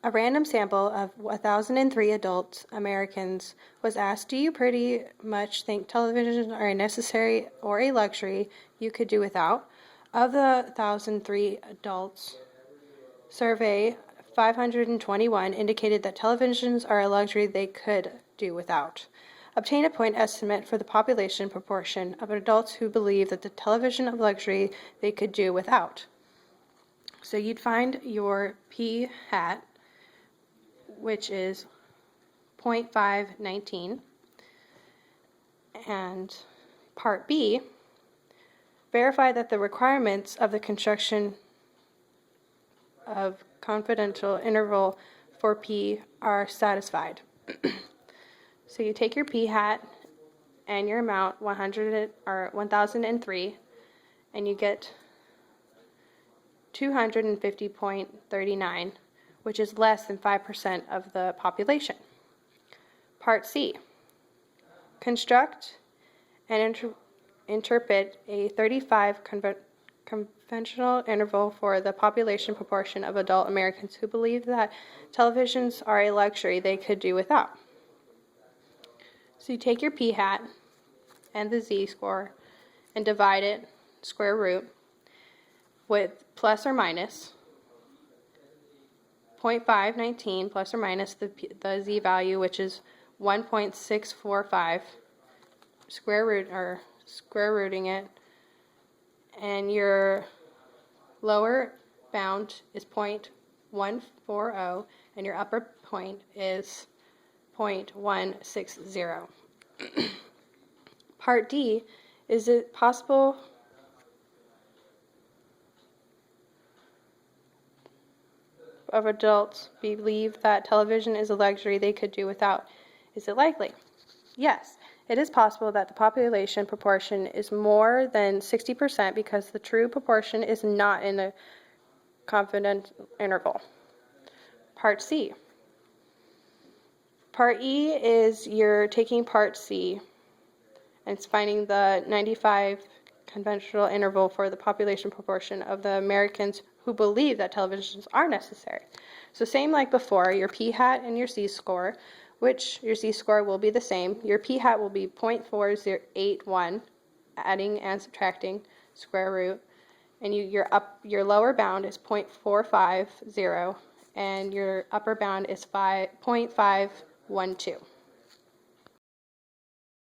A random sample of 1,003 adult Americans was asked, do you pretty much think televisions are a necessary or a luxury you could do without? Of the 1,003 adults survey, 521 indicated that televisions are a luxury they could do without. Obtain a point estimate for the population proportion of adults who believe that the television of luxury they could do without. So you'd find your P hat, which is 0.519, and part B, verify that the requirements of the construction of confidential interval for P are satisfied. So you take your P hat and your amount 1003 and you get 250.39, which is less than 5% of the population. Part C, construct and interpret a 35 conventional interval for the population proportion of adult Americans who believe that televisions are a luxury they could do without. So you take your P hat and the z-score and divide it, square root, with plus or minus 0.519 plus or minus the z value, which is 1.645, square rooting it, and your lower bound is 0.140 and your upper point is 0.160. Part D, is it possible of adults believe that television is a luxury they could do without? Is it likely? Yes, it is possible that the population proportion is more than 60% because the true proportion is not in a confident interval. Part C. Part E is you're taking part C and it's finding the 95 conventional interval for the population proportion of the Americans who believe that televisions are necessary. So same like before, your P hat and your z-score, which your z-score will be the same. Your P hat will be 0.481, adding and subtracting square root, and your lower bound is 0.450, and your upper bound is 0.512.